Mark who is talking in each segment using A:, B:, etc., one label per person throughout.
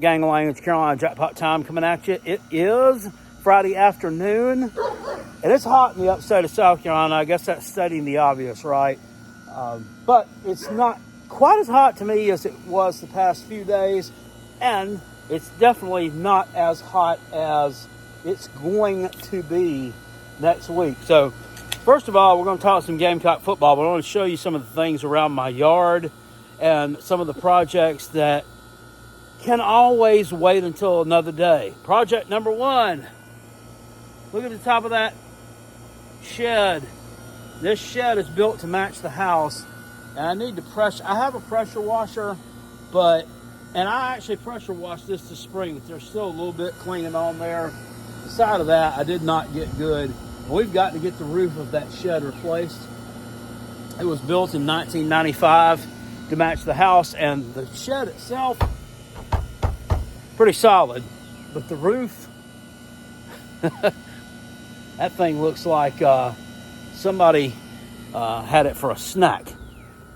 A: Gangling, it's Carolina Jackpot time coming at you. It is Friday afternoon, and it's hot in the upstate of South Carolina. I guess that's stating the obvious, right? But it's not quite as hot to me as it was the past few days, and it's definitely not as hot as it's going to be next week. So, first of all, we're going to talk some Gamecock football, but I want to show you some of the things around my yard and some of the projects that can always wait until another day. Project number one. Look at the top of that shed. This shed is built to match the house. And I need to I have a pressure washer, and I actually pressure washed this this spring, but there's still a little bit clinging on there. The side of that, I did not get good. We've got to get the roof of that shed replaced. It was built in 1995 to match the house, and the shed itself, pretty solid, but the roof, that thing looks like somebody had it for a snack.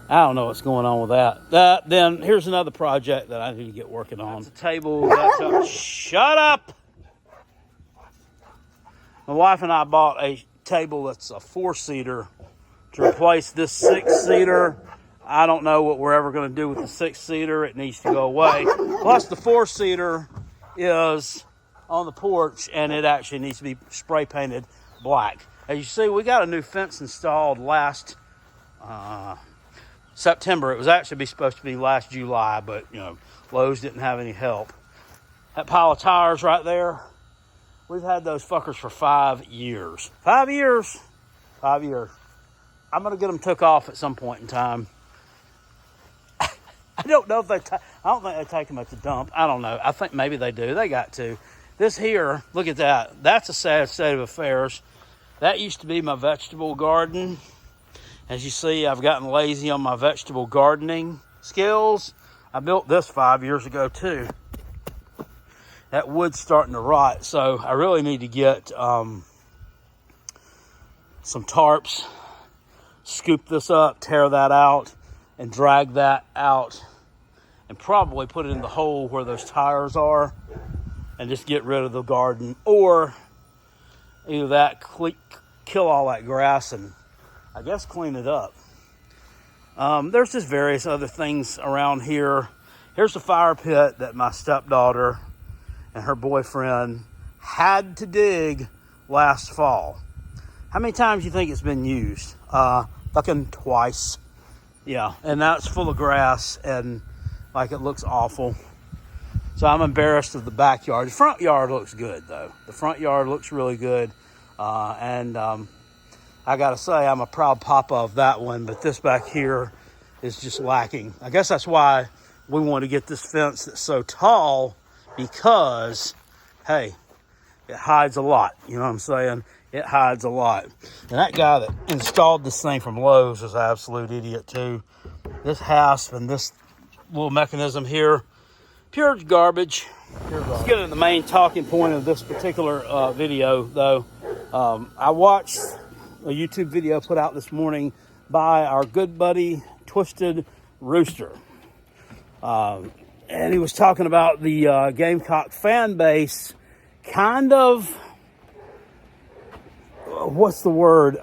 A: I don't know what's going on with that. Then here's another project that I need to get working on. That's a table. Shut up! My wife and I bought a table that's a 4-seater to replace this 6-seater. I don't know what we're ever going to do with the 6-seater. It needs to go away. Plus, the 4-seater is on the porch, and it actually needs to be spray painted black. As you see, we got a new fence installed last September. It was actually supposed to be last July, but Lowe's didn't have any help. That pile of tires right there, we've had those fuckers for 5 years. 5 years. 5 years. I'm going to get them took off at some point in time. I don't know if I don't think they take them at the dump. I don't know. I think maybe they do. They got to. This here, look at that. That's a sad state of affairs. That used to be my vegetable garden. As you see, I've gotten lazy on my vegetable gardening skills. I built this 5 years ago too. That wood's starting to rot, so I really need to get some tarps, scoop this up, tear that out, and drag that out and probably put it in the hole where those tires are and just get rid of the garden, or either that, kill all that grass and I guess clean it up. There's just various other things around here. Here's the fire pit that my stepdaughter and her boyfriend had to dig last fall. How many times do you think it's been used? Fucking twice. Yeah, and that's full of grass and it looks awful. So I'm embarrassed of the backyard. The front yard looks good though. The front yard looks really good. And I gotta say, I'm a proud papa of that one, but this back here is just lacking. I guess that's why we want to get this fence that's so tall, because, hey, it hides a lot. You know what I'm saying? It hides a lot. And that guy that installed this thing from Lowe's is an absolute idiot too. This hasp and this little mechanism here, pure garbage. Let's get into the main talking point of this particular video though. I watched a YouTube video put out this morning by our good buddy Twisted Rooster. And he was talking about the Gamecock fan base kind of, what's the word,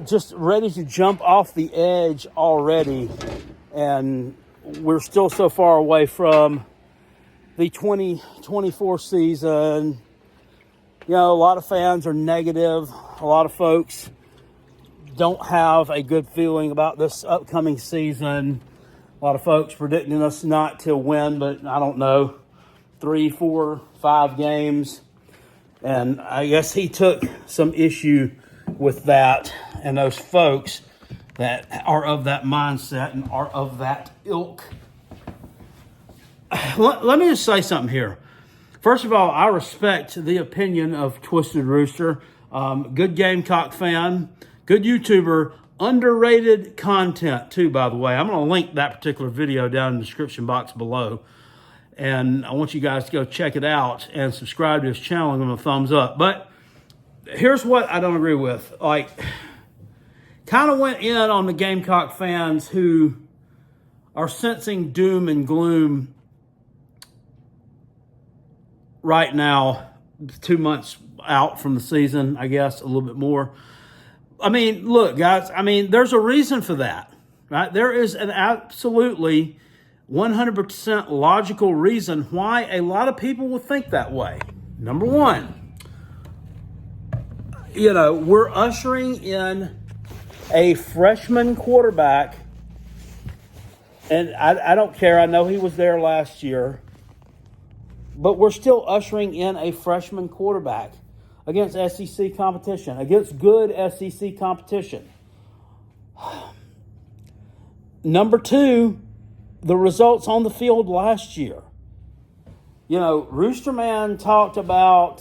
A: just ready to jump off the edge already. And we're still so far away from the 2024 season. A lot of fans are negative. A lot of folks don't have a good feeling about this upcoming season. A lot of folks predicting us not to win, but I don't know, 3, 4, 5 games. And I guess he took some issue with that, and those folks that are of that mindset and are of that ilk. Let me just say something here. First of all, I respect the opinion of Twisted Rooster. Good Gamecock fan, good YouTuber, underrated content too, by the way. I'm going to link that particular video down in the description box below. And I want you guys to go check it out and subscribe to his channel and give him a thumbs up. But here's what I don't agree with. Kind of went in on the Gamecock fans who are sensing doom and gloom right now, 2 months out from the season, I guess, a little bit more. I mean, look, guys, there's a reason for that, right? There is an absolutely 100% logical reason why a lot of people will think that way. Number one, we're ushering in a freshman quarterback, and I don't care. I know he was there last year, but we're still ushering in a freshman quarterback against SEC competition, against good SEC competition. Number two, the results on the field last year. Rooster Man talked about,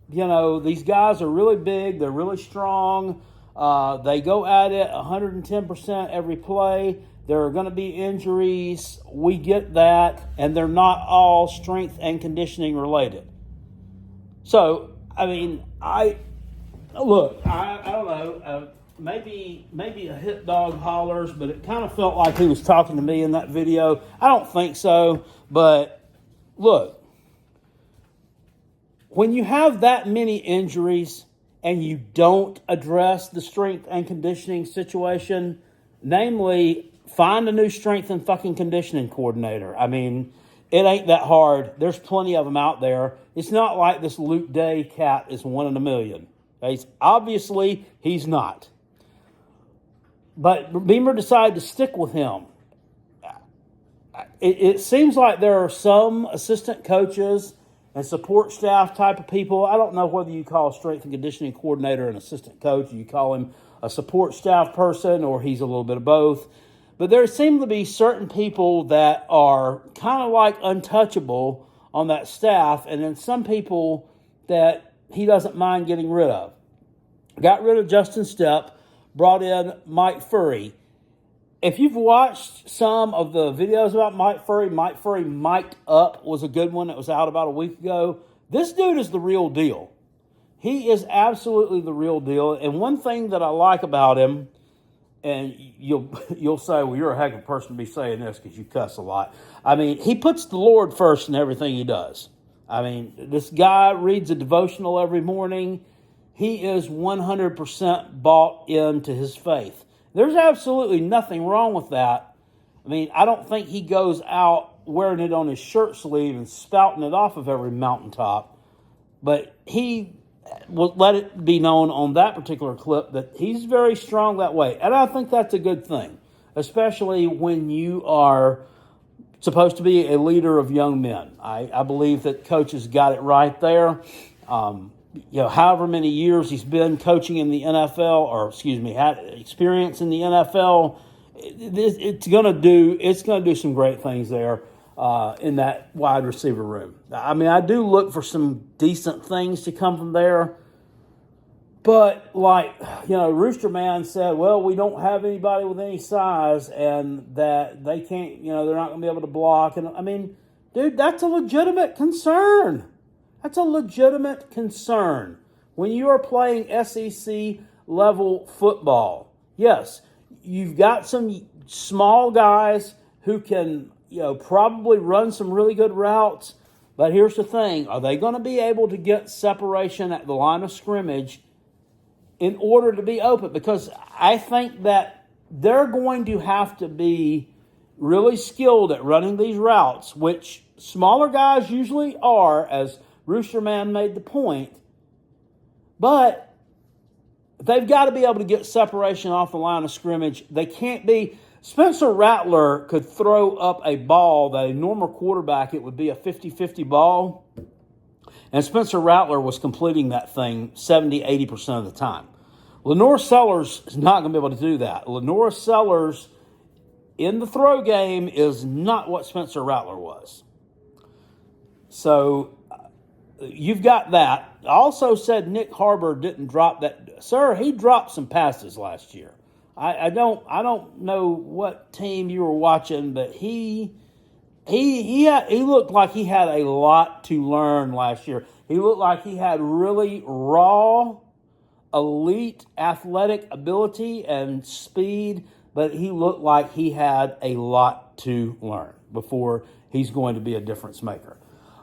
A: these guys are really big, they're really strong, they go at it 110% every play. There are going to be injuries. We get that, and they're not all strength and conditioning related. So, I don't know. Maybe a hit dog hollers, but it kind of felt like he was talking to me in that video. I don't think so, but look, when you have that many injuries and you don't address the strength and conditioning situation, namely, find a new strength and fucking conditioning coordinator. It ain't that hard. There's plenty of them out there. It's not like this Luke Day cat is one in a million. He's not. But Beamer decided to stick with him. It seems like there are some assistant coaches and support staff type of people. I don't know whether you call a strength and conditioning coordinator an assistant coach, or you call him a support staff person, or he's a little bit of both. But there seem to be certain people that are kind of like untouchable on that staff, and then some people that he doesn't mind getting rid of. Got rid of Justin Stepp, brought in Mike Furry. If you've watched some of the videos about Mike Furry Mic'd Up was a good one that was out about a week ago. This dude is the real deal. He is absolutely the real deal. And one thing that I like about him, and you'll say, well, you're a heck of a person to be saying this because you cuss a lot. He puts the Lord first in everything he does. This guy reads a devotional every morning. He is 100% bought into his faith. There's absolutely nothing wrong with that. I don't think he goes out wearing it on his shirt sleeve and spouting it off of every mountaintop. But he will let it be known on that particular clip that he's very strong that way. And I think that's a good thing, especially when you are supposed to be a leader of young men. I believe that coaches got it right there. However many years he's been coaching in the NFL, had experience in the NFL, it's going to do some great things there in that wide receiver room. I do look for some decent things to come from there. But Rooster Man said, well, we don't have anybody with any size, and that they can't, they're not going to be able to block. And dude, that's a legitimate concern. That's a legitimate concern. When you are playing SEC level football, yes, you've got some small guys who can, probably run some really good routes. But here's the thing. Are they going to be able to get separation at the line of scrimmage in order to be open? Because I think that they're going to have to be really skilled at running these routes, which smaller guys usually are, as Rooster Man made the point. But they've got to be able to get separation off the line of scrimmage. They can't be... Spencer Rattler could throw up a ball that a normal quarterback, it would be a 50-50 ball. And Spencer Rattler was completing that thing 70-80% of the time. Lenore Sellers is not going to be able to do that. Lenore Sellers in the throw game is not what Spencer Rattler was. So you've got that. I also said Nick Harbor didn't drop that. Sir, he dropped some passes last year. I don't know what team you were watching, but he looked like he had a lot to learn last year. He looked like he had really raw, elite athletic ability and speed, but he looked like he had a lot to learn before he's going to be a difference maker.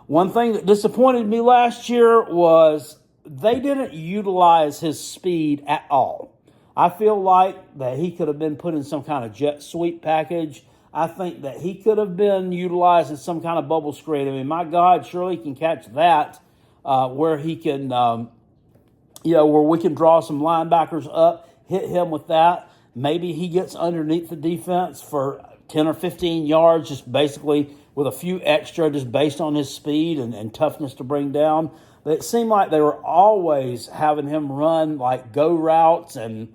A: One thing that disappointed me last year was they didn't utilize his speed at all. I feel like that he could have been put in some kind of jet sweep package. I think that he could have been utilized in some kind of bubble screen. I mean, my God, surely he can catch that where he can, where we can draw some linebackers up, hit him with that. Maybe he gets underneath the defense for 10 or 15 yards, just basically with a few extra, just based on his speed and toughness to bring down. But it seemed like they were always having him run like go routes, and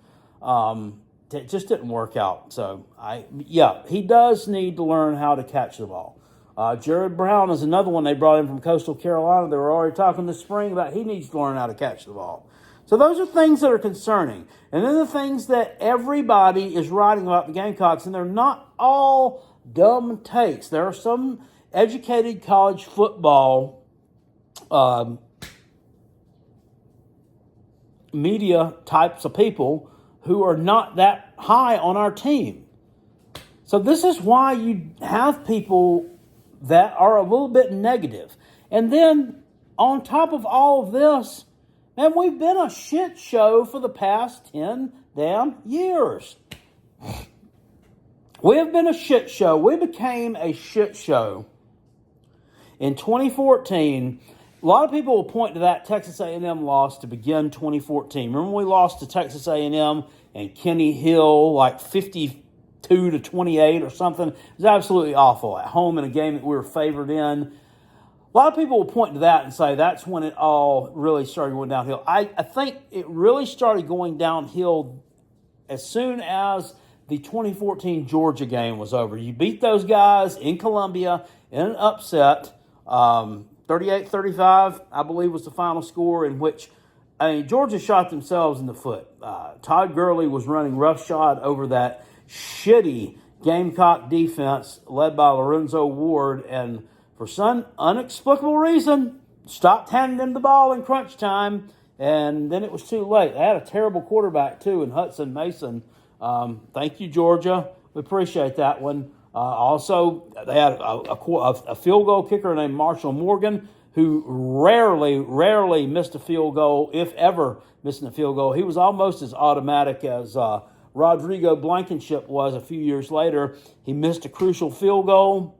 A: it just didn't work out. So, he does need to learn how to catch the ball. Jared Brown is another one they brought in from Coastal Carolina. They were already talking this spring about he needs to learn how to catch the ball. So those are things that are concerning. And then the things that everybody is writing about the Gamecocks, and they're not all dumb takes. There are some educated college football media types of people who are not that high on our team. So this is why you have people that are a little bit negative. And then on top of all of this, man, we've been a shit show for the past 10 damn years. We have been a shit show. We became a shit show in 2014. A lot of people will point to that Texas A&M loss to begin 2014. Remember we lost to Texas A&M and Kenny Hill like 52-28 or something? It was absolutely awful at home in a game that we were favored in. A lot of people will point to that and say that's when it all really started going downhill. I think it really started going downhill as soon as the 2014 Georgia game was over. You beat those guys in Columbia in an upset, 38-35, I believe was the final score, in which Georgia shot themselves in the foot. Todd Gurley was running roughshod over that shitty Gamecock defense led by Lorenzo Ward, and for some inexplicable reason, stopped handing them the ball in crunch time, and then it was too late. They had a terrible quarterback, too, in Hudson Mason. Thank you, Georgia. We appreciate that one. Also, they had a field goal kicker named Marshall Morgan, who rarely missed a field goal, if ever missing a field goal. He was almost as automatic as Rodrigo Blankenship was a few years later. He missed a crucial field goal.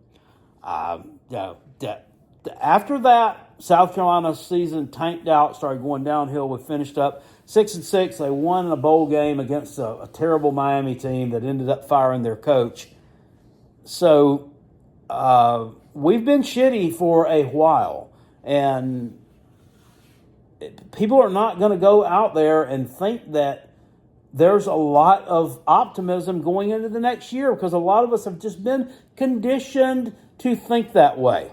A: After that, South Carolina's season tanked out, started going downhill. We finished up 6-6. They won a bowl game against a terrible Miami team that ended up firing their coach. So we've been shitty for a while, and people are not going to go out there and think that there's a lot of optimism going into the next year, because a lot of us have just been conditioned to think that way.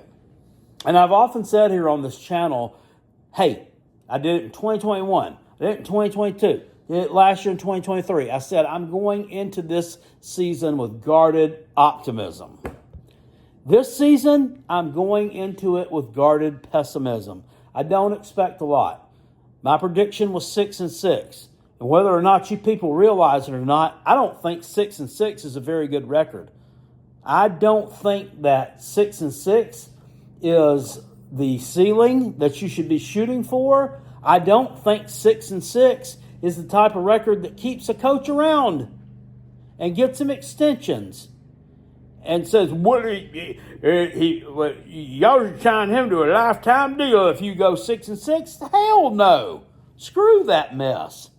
A: And I've often said here on this channel, hey, I did it in 2021, I did it in 2022, did it last year in 2023. I said I'm going into this season with guarded optimism. This season, I'm going into it with guarded pessimism. I don't expect a lot. My prediction was 6-6. And whether or not you people realize it or not, I don't think 6-6 is a very good record. I don't think that 6-6 is the ceiling that you should be shooting for. I don't think 6-6 is the type of record that keeps a coach around and gets him extensions and says, y'all should sign him to a lifetime deal if you go 6-6. Hell no. Screw that mess.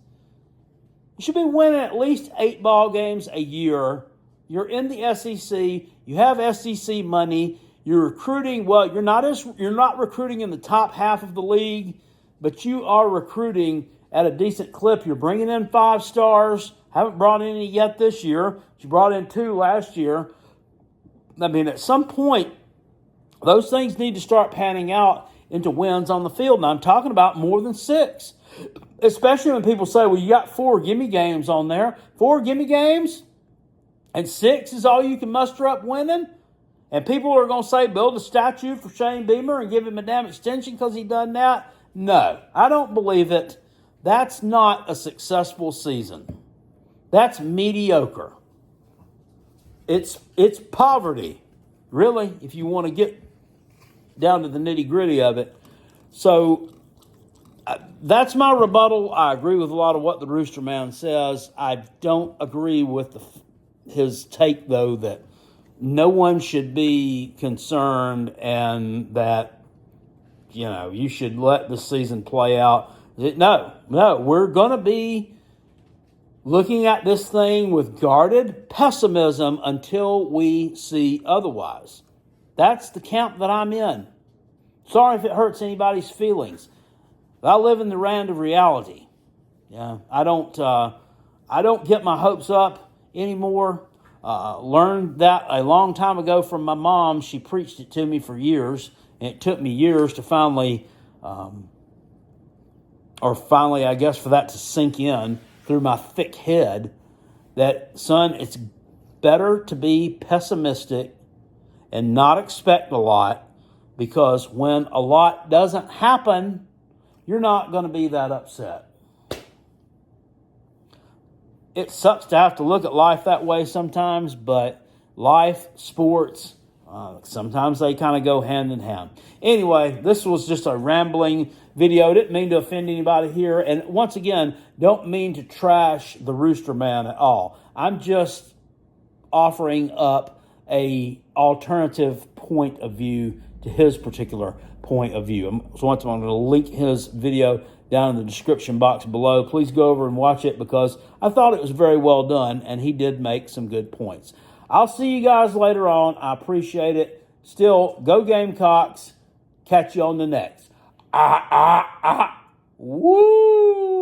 A: You should be winning at least 8 ball games a year. You're in the SEC. You have SEC money. You're recruiting. Well, you're not recruiting in the top half of the league, but you are recruiting at a decent clip. You're bringing in 5 stars. Haven't brought any yet this year. You brought in 2 last year. I mean, at some point, those things need to start panning out into wins on the field. And I'm talking about more than 6. Especially when people say, well, you got 4 gimme games on there. 4 gimme games? And 6 is all you can muster up winning? And people are going to say, build a statue for Shane Beamer and give him a damn extension because he done that? No, I don't believe it. That's not a successful season. That's mediocre. It's poverty, really, if you want to get down to the nitty-gritty of it. So that's my rebuttal. I agree with a lot of what the Rooster Man says. I don't agree with his take, though, that no one should be concerned and that, you should let the season play out. No, we're going to be looking at this thing with guarded pessimism until we see otherwise. That's the camp that I'm in. Sorry if it hurts anybody's feelings. I live in the land of reality. Yeah, I don't get my hopes up anymore. Learned that a long time ago from my mom. She preached it to me for years, and it took me years to finally, I guess, for that to sink in through my thick head, that, son, it's better to be pessimistic and not expect a lot, because when a lot doesn't happen, you're not going to be that upset. It sucks to have to look at life that way sometimes, but life, sports, sometimes they kind of go hand in hand. Anyway, this was just a rambling video. Didn't mean to offend anybody here. And once again, don't mean to trash the Rooster Man at all. I'm just offering up a alternative point of view to his particular point of view. So once I'm going to link his video down in the description box below. Please go over and watch it, because I thought it was very well done, and he did make some good points. I'll see you guys later on. I appreciate it. Still, go Gamecocks. Catch you on the next. Woo!